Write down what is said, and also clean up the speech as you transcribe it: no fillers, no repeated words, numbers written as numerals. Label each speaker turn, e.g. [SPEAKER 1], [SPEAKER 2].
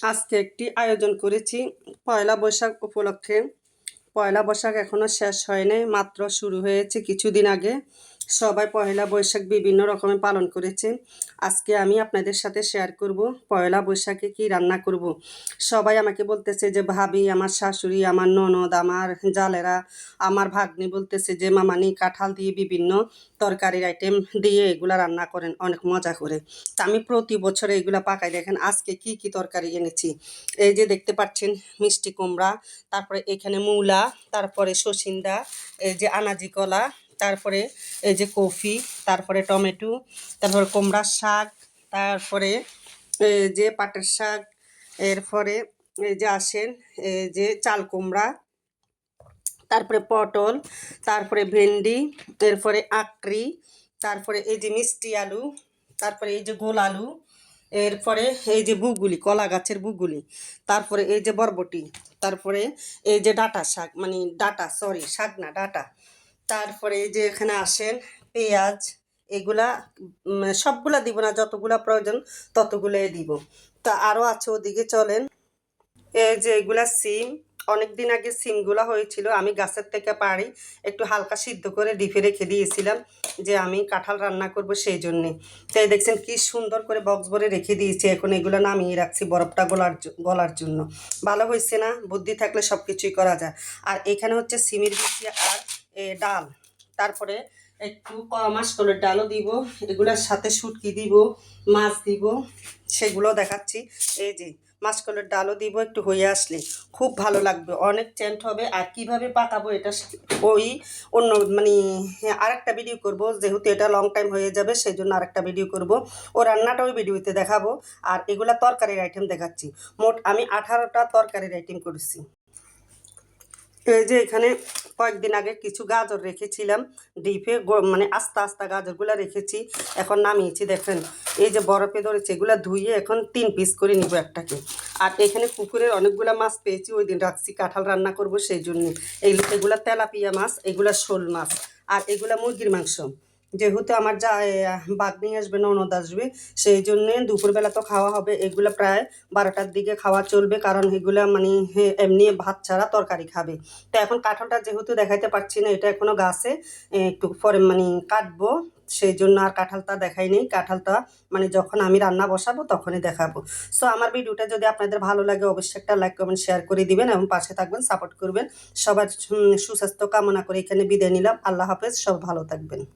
[SPEAKER 1] আজকে একটি আয়োজন করেছি পয়লা বৈশাখ উপলক্ষে। পয়লা বৈশাখ এখনো শেষ হয়নি, মাত্র শুরু হয়েছে কিছুদিন আগে। সবাই পয়লা বৈশাখ বিভিন্ন রকমের পালন করেছে। আজকে আমি আপনাদের সাথে শেয়ার করব পয়লা বৈশাখে কি রান্না করব। সবাই আমাকে বলতেছে যে ভাবি, আমার শাশুড়ি, আমার ননদ, আমার জালেরা, আমার ভাগ্নি বলতেছে যে মামানি কাঁঠাল দিয়ে বিভিন্ন তরকারির আইটেম দিয়ে এগুলা রান্না করেন অনেক মজা করে। তা আমি প্রতি বছরে এগুলা পাকাই। দেখেন আজকে কি কি তরকারি এনেছি। এই যে দেখতে পাচ্ছেন মিষ্টি কুমড়া, তারপরে এখানে মূলা, তারপরে সসিন্দা, এই যে আনাজি কলা, তারপরে এই যে কফি, তারপরে টমেটো, তারপরে কুমড়ার শাক, তারপরে এই যে পাটের শাক, এরপরে এই যে আসেন এই যে চাল কুমড়া, তারপরে পটল, তারপরে ভেন্ডি, এরপরে আঁকড়ি, তারপরে এই যে মিষ্টি আলু, তারপরে এই যে গোল আলু, এরপরে এই যে বুগুলি, কলা গাছের বুগুলি, তারপরে এই যে বরবটি, তারপরে এই যে ডাঁটা শাক, মানে ডাঁটা, সরি শাক না ডাঁটা, তারপরে এই যে এখানে আসেন পেঁয়াজ। এগুলা সবগুলা দিব না, যতগুলা প্রয়োজন ততগুলোই দিব। তা আরও আছে ওদিকে, চলেন। এই যে এগুলা সিম, অনেক দিন আগে সিমগুলা হয়েছিল, আমি গাছের থেকে পাড়ি একটু হালকা সিদ্ধ করে ডিপে রেখে দিয়েছিলাম যে আমি কাঁঠাল রান্না করব সেই জন্যে। তাই দেখছেন কি সুন্দর করে বক্স ভরে রেখে দিয়েছি। এখন এগুলো নামিয়ে রাখছি বরফটা গলার জন্য। ভালো হয়েছে না? বুদ্ধি থাকলে সব কিছুই করা যায়। আর এখানে হচ্ছে সিমের বিচি আর ডাল, তারপরে একটু মাসকলের ডালও দিব, এগুলোর সাথে শুটকি দিব, মাছ দিব, সেগুলো দেখাচ্ছি। এই যে মাসকলের ডালও দিব, একটু হয়ে আসলে খুব ভালো লাগবে, অনেক চেন্ট হবে। আর কিভাবে পাকাবো এটা ওই অন্য মানে আরেকটা ভিডিও করব, যেহেতু এটা লং টাইম হয়ে যাবে সেই জন্য আরেকটা ভিডিও করব। ও রান্নাটা ওই ভিডিওতে দেখাবো। আর এগুলা তরকারির আইটেম দেখাচ্ছি। মোট আমি 18টা তরকারির আইটেম করেছি। এই যে এখানে কয়েকদিন আগে কিছু গাজর রেখেছিলাম ডিপে, মানে আস্তা আস্তা গাজরগুলো রেখেছি, এখন নামিয়েছি। দেখেন এই যে বরফে ধরেছে, এগুলো ধুয়ে এখন 3 পিস করে নিব একটাকে। আর এখানে পুকুরের অনেকগুলো মাছ পেয়েছি, ওই দিন রাখছি কাঁঠাল রান্না করব সেই জন্যে। এগুলা তেলাপিয়া মাছ, এগুলা শোল মাছ, আর এগুলা মুরগির মাংস। যেহেতু আমার যা বাগনি আসবে, ননদ আসবে, সেই জন্যে দুপুরবেলা তো খাওয়া হবে। এগুলো প্রায় 12টার দিকে খাওয়া চলবে, কারণ এগুলা মানে এমনি ভাত ছাড়া তরকারি খাবে। তো এখন কাঁঠালটা যেহেতু দেখাইতে পারছি না, এটা এখনও গাছে, একটু পরে মানে কাটবো, সেই জন্য আর কাঁঠালটা দেখাই নেই। কাঁঠালটা মানে যখন আমি রান্না বসাবো তখনই দেখাবো। সো আমার ভিডিওটা যদি আপনাদের ভালো লাগে অবশ্যই একটা লাইক কমেন্ট শেয়ার করে দিবেন এবং পাশে থাকবেন, সাপোর্ট করবেন। সবার সুস্বাস্থ্য কামনা করে এখানে বিদায় নিলাম। আল্লাহ হাফেজ, সব ভালো থাকবেন।